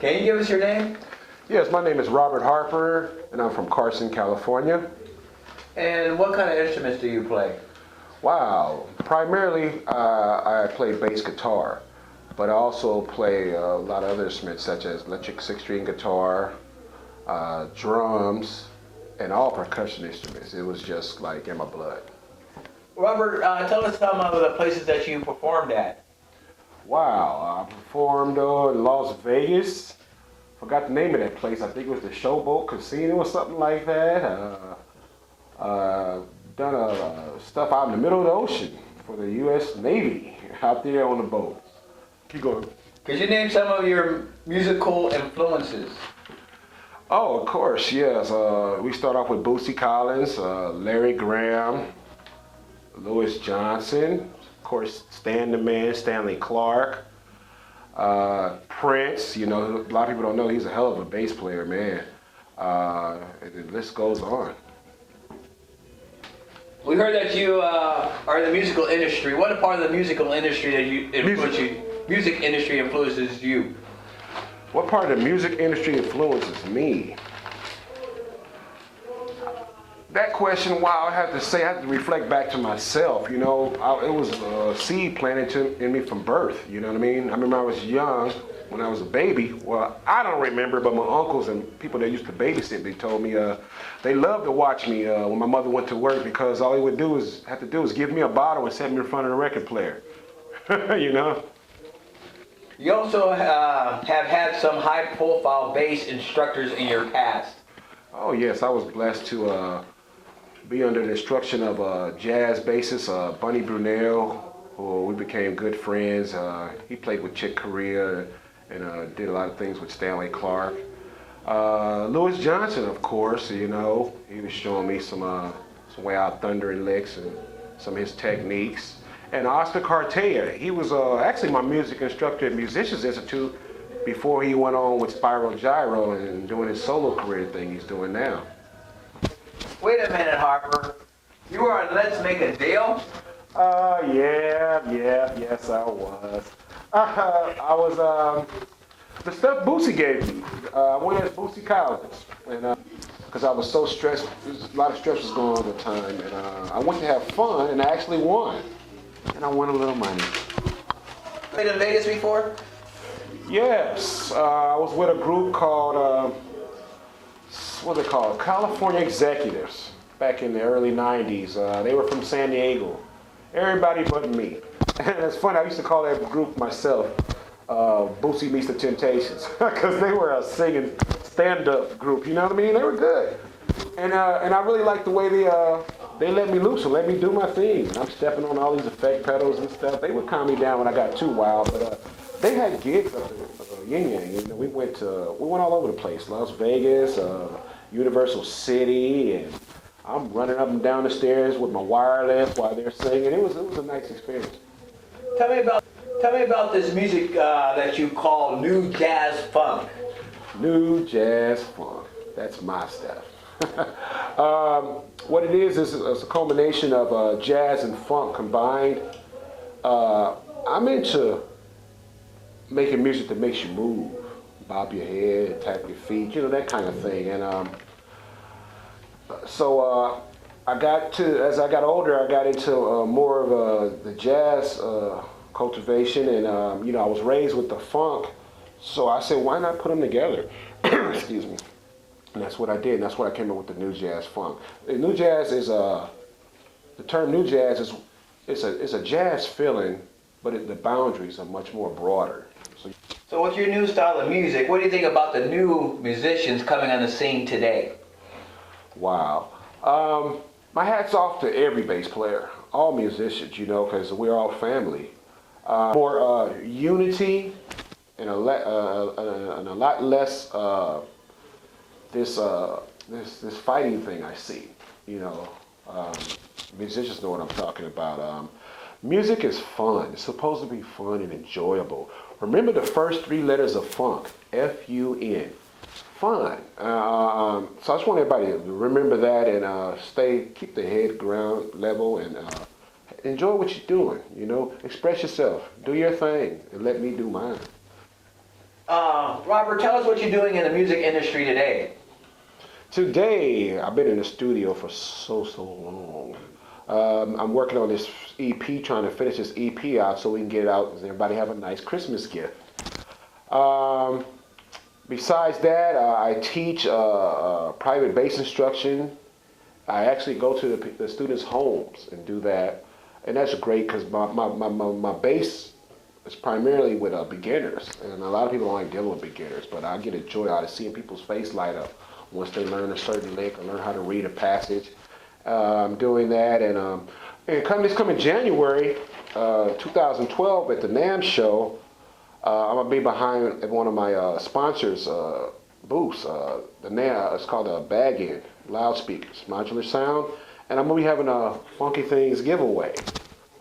Can you give us your name? Yes, my name is Robert Harper, and I'm from Carson, California. And what kind of instruments do you play? Wow, primarily I play bass guitar, but I also play a lot of other instruments such as electric six-string guitar, drums, and all percussion instruments. It was just like in my blood. Robert, tell us some of the places that you performed at. Wow, I performed in Las Vegas. Forgot the name of that place. I think it was the Showboat Casino or something like that. Done stuff out in the middle of the ocean for the U.S. Navy out there on the boat. Keep going. Could you name some of your musical influences? Oh, of course, yes. We start off with Bootsy Collins, Larry Graham, Louis Johnson, of course, Stan the Man, Stanley Clarke, Prince. You know, a lot of people don't know he's a hell of a bass player, man. And the list goes on. We heard that you are in the musical industry. What part of the musical industry music industry influences you? What part of the music industry influences me? That question, wow, I have to reflect back to myself. You know, it was a seed planted in me from birth. You know what I mean? I remember I was young, when I was a baby. Well, I don't remember, but my uncles and people that used to babysit me told me they loved to watch me when my mother went to work, because all he would have to do is give me a bottle and set me in front of the record player. You know? You also have had some high-profile bass instructors in your past. Oh yes, I was blessed to be under the instruction of jazz bassist Bunny Brunel, who we became good friends. He played with Chick Corea and did a lot of things with Stanley Clarke. Louis Johnson, of course, you know, he was showing me some way out thundering licks and some of his techniques. And Oscar Cartea, he was actually my music instructor at Musicians Institute before he went on with Spiral Gyro and doing his solo career thing he's doing now. Wait a minute, Harper. You were on Let's Make a Deal? Yes, I was. I was, the stuff Bootsy gave me. I went as Bootsy Collins, and because I was so stressed, a lot of stress was going on at the time, and I went to have fun, and I actually won. And I won a little money. Played in Vegas before? Yes, I was with a group called, what they call California Executives, back in the early 90s. They were from San Diego. Everybody but me. And it's funny, I used to call that group myself, Bootsy Meets the Temptations, because they were a singing stand-up group, you know what I mean? They were good. And I really liked the way they let me loose and let me do my thing. I'm stepping on all these effect pedals and stuff. They would calm me down when I got too wild, but they had gigs up in Yin Yang. You know, we went all over the place. Las Vegas, Universal City, and I'm running up and down the stairs with my wireless while they're singing. It was a nice experience. Tell me about this music that you call new jazz funk. New jazz funk. That's my stuff. What it is a culmination of jazz and funk combined. I'm into making music that makes you move, bob your head, tap your feet, you know, that kind of thing. And so as I got older, I got into more of the jazz cultivation, and you know, I was raised with the funk, so I said, why not put them together? Excuse me. And that's what I did, and that's what I came up with the new jazz funk. The new jazz is the term new jazz is it's a jazz feeling, but the boundaries are much more broader. So with your new style of music, what do you think about the new musicians coming on the scene today? Wow. My hat's off to every bass player, all musicians, you know, because we're all family. More unity and a lot less this fighting thing I see, you know. Musicians know what I'm talking about. Music is fun. It's supposed to be fun and enjoyable. Remember the first three letters of funk, F-U-N, fun. So I just want everybody to remember that and keep the head ground level and enjoy what you're doing, you know. Express yourself, do your thing, and let me do mine. Robert, tell us what you're doing in the music industry today. Today, I've been in the studio for so long. I'm working on this EP, trying to finish this EP out so we can get it out and everybody have a nice Christmas gift. Um, Besides that, I teach private bass instruction. I actually go to the students' homes and do that. And that's great because my bass is primarily with beginners. And a lot of people don't like dealing with beginners, but I get a joy out of seeing people's face light up once they learn a certain lick or learn how to read a passage. I'm doing that. And this coming January 2012 at the NAMM show, I'm gonna be behind one of my sponsors' booths. It's called a Bag-In loudspeakers, modular sound, and I'm gonna be having a Funky Things giveaway.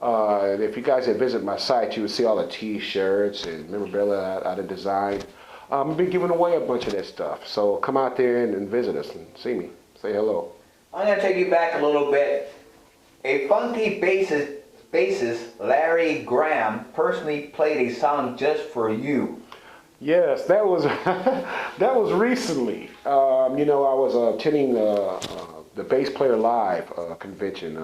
And if you guys had visited my site, you would see all the T-shirts and memorabilia I designed. I'm gonna be giving away a bunch of that stuff. So come out there and visit us and see me. Say hello. I'm going to take you back a little bit. A funky bassist, Larry Graham, personally played a song just for you. Yes, that was that was recently. I was attending the Bass Player Live convention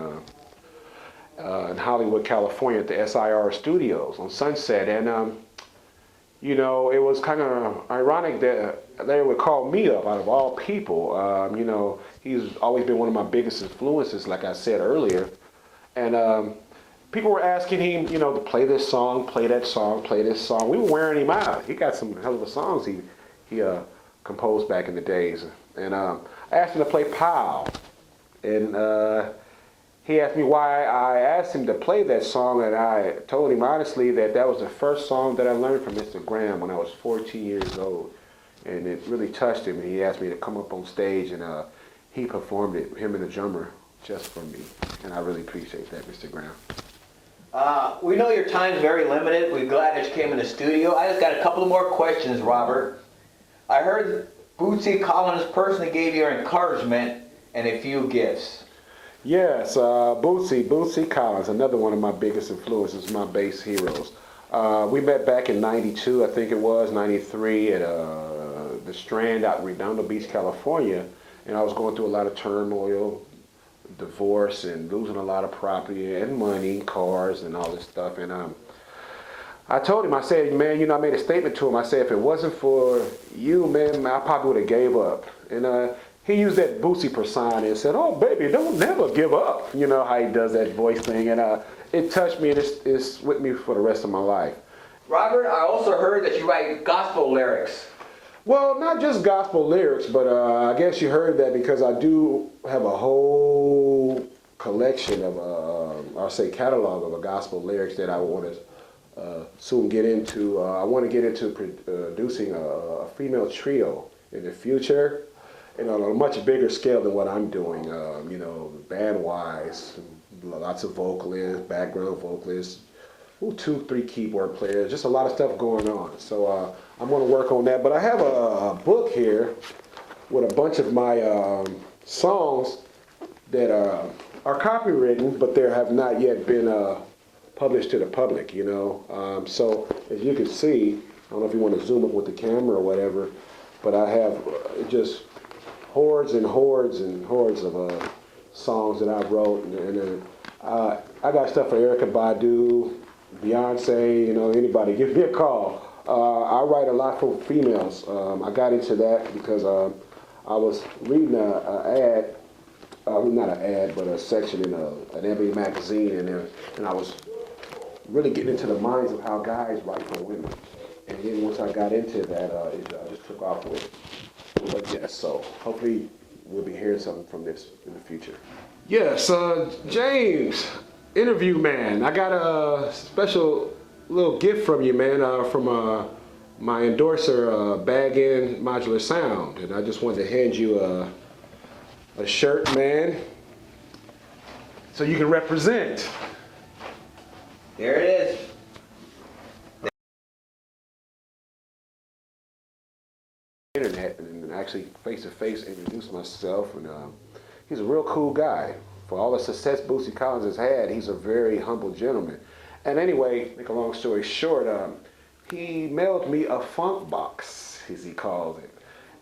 in Hollywood, California, at the SIR Studios on Sunset, and it was kind of ironic that Larry would call me up out of all people. He's always been one of my biggest influences, like I said earlier, and people were asking him, to play this song, play that song, play this song. We were wearing him out. He got some hell of a songs he composed back in the days. And I asked him to play Pow. And he asked me why I asked him to play that song. And I told him honestly that was the first song that I learned from Mr. Graham when I was 14 years old. And it really touched him. And he asked me to come up on stage and he performed it, him and the drummer, just for me. And I really appreciate that, Mr. Graham. We know your time's very limited. We're glad that you came in the studio. I just got a couple of more questions, Robert. I heard Bootsy Collins personally gave you encouragement and a few gifts. Yes, Bootsy Collins, another one of my biggest influences, my bass heroes. We met back in '92, I think it was, '93, at the Strand out in Redondo Beach, California. And I was going through a lot of turmoil, divorce, and losing a lot of property and money, cars, and all this stuff. And I told him, I said, man, I made a statement to him. I said, if it wasn't for you, man, I probably would have gave up. And he used that Bootsy persona and said, oh, baby, don't never give up. You know how he does that voice thing. And it touched me, and it's with me for the rest of my life. Robert, I also heard that you write gospel lyrics. Well, not just gospel lyrics, but I guess you heard that because I do have a whole collection of, I'll say catalog of gospel lyrics that I want to soon get into. I want to get into producing a female trio in the future, and on a much bigger scale than what I'm doing, band-wise, lots of vocalists, background vocalists, 2-3 keyboard players, just a lot of stuff going on. So I'm going to work on that. But I have a book here with a bunch of my songs that are copywritten, but they have not yet been published to the public, So as you can see, I don't know if you want to zoom up with the camera or whatever, but I have just hordes and hordes and hordes of songs that I wrote. And I got stuff for Erykah Badu, Beyonce, anybody, give me a call. I write a lot for females. I got into that because I was reading an ad, not an ad, but a section in an Ebony magazine, and I was really getting into the minds of how guys write for women. And then once I got into that, I just took off with it. But yes, so hopefully we'll be hearing something from this in the future. Yes, James, interview man. I got a special little gift from you, man, from my endorser, Bag-In Modular Sound. And I just wanted to hand you a shirt, man, so you can represent. There it is. Internet and actually face-to-face introduce myself, and he's a real cool guy. For all the success Bootsy Collins has had, he's a very humble gentleman. And anyway, make a long story short, he mailed me a funk box, as he calls it.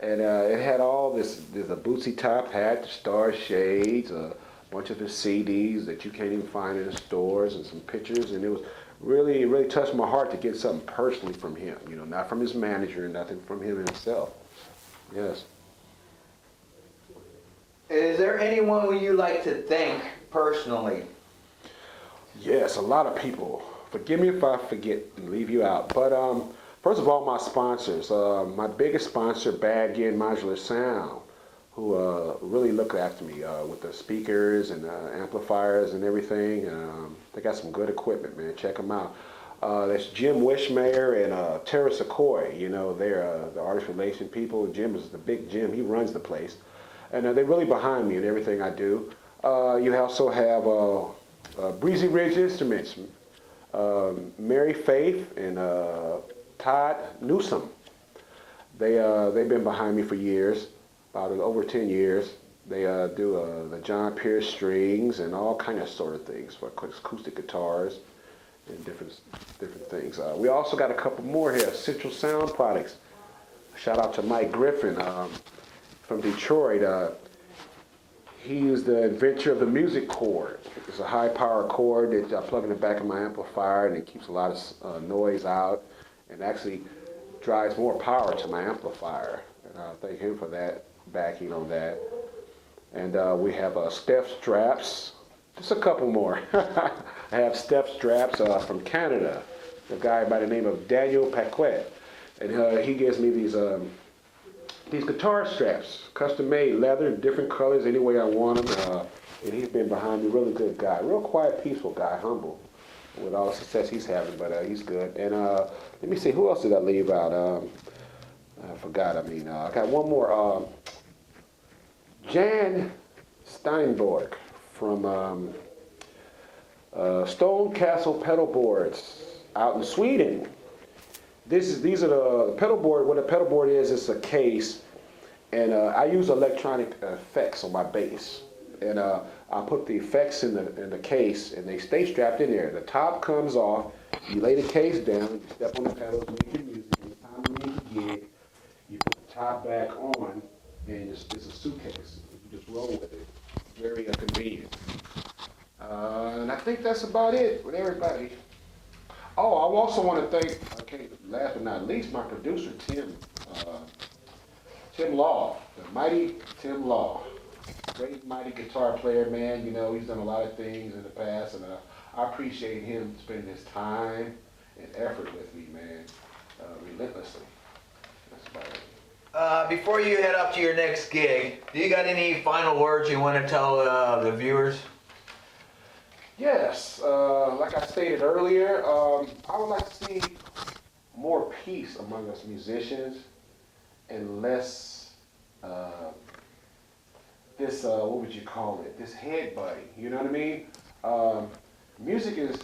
And it had all this, there's a Bootsy top hat, the star shades, a bunch of his CDs that you can't even find in the stores, and some pictures. And it was really, it really touched my heart to get something personally from him, you know, not from his manager, nothing from him himself. Yes. Is there anyone you like to thank personally? Yes, a lot of people. Forgive me if I forget and leave you out. But first of all, my sponsors. My biggest sponsor, Bad Yin Modular Sound, who really look after me with the speakers and amplifiers and everything. They got some good equipment, man. Check them out. That's Jim Wishmayer and Tara Sequoia. You know, they're the artist relation people. Jim is the big Jim. He runs the place. And they're really behind me in everything I do. You also have Breezy Ridge Instruments, Mary Faith and Todd Newsom. They've been behind me for years, about over 10 years. They do the John Pierce strings and all kind of sort of things for acoustic guitars and different things. We also got a couple more here, Central Sound Products. Shout out to Mike Griffin from Detroit. He is the inventor of the music cord. It's a high power cord that I plug in the back of my amplifier, and it keeps a lot of noise out and actually drives more power to my amplifier. And I thank him for that, backing on that. And we have Steph Straps. Just a couple more. I have Steph Straps from Canada, a guy by the name of Daniel Paquette. And he gives me these guitar straps, custom made, leather, different colors, any way I want them. And he's been behind me, really good guy, real quiet, peaceful guy, humble with all the success he's having, but he's good. And let me see, who else did I leave out? I forgot, I got one more. Jan Steinborg from Stone Castle Pedal Boards out in Sweden. These are the pedal board. What a pedal board is, it's a case, and I use electronic effects on my bass, and I put the effects in the case, and they stay strapped in there. The top comes off. You lay the case down. You step on the pedals, make your music. Every time you make a gig, you put the top back on, and it's a suitcase. You just roll with it. Very convenient. And I think that's about it with everybody. Oh, I also want to thank, last but not least, my producer, Tim Law, the mighty Tim Law. Great, mighty guitar player, man. You know, he's done a lot of things in the past, and I appreciate him spending his time and effort with me, man, relentlessly. That's about it. Before you head up to your next gig, do you got any final words you want to tell the viewers? Yes, like I stated earlier, I would like to see more peace among us musicians and less this, what would you call it, this headbutting, you know what I mean? Music is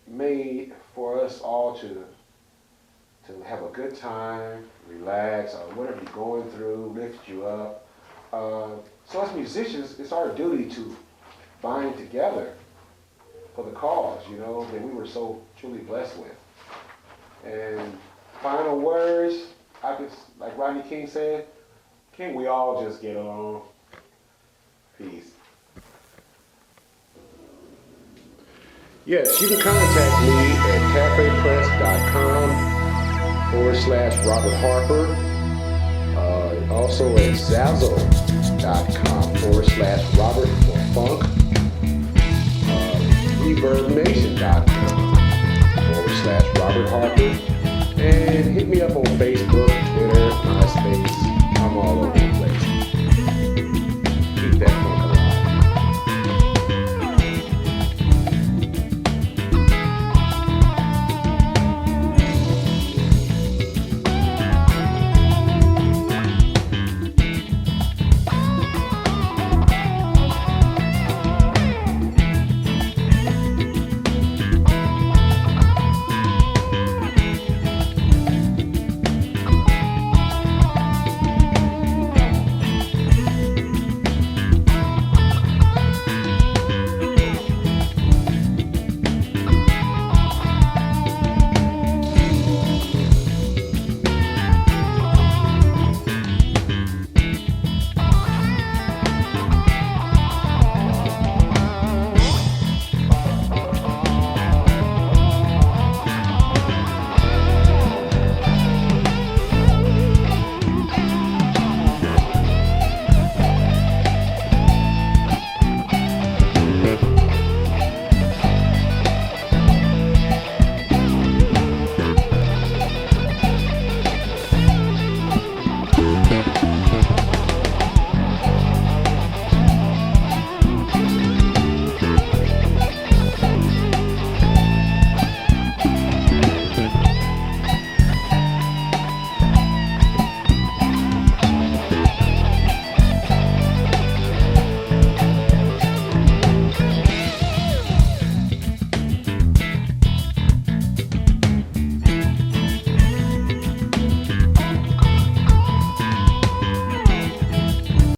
made for us all to have a good time, relax, or whatever you're going through, lift you up. So as musicians, it's our duty to bind together for the cause, you know, that we were so truly blessed with. And final words, like Rodney King said, can't we all just get along? Peace. Yes, you can contact me at cafepress.com/Robert Harper. Also at Zazzle.com/Robert Funk. ReverbNation.com /Robert Harper, and hit me up on Facebook,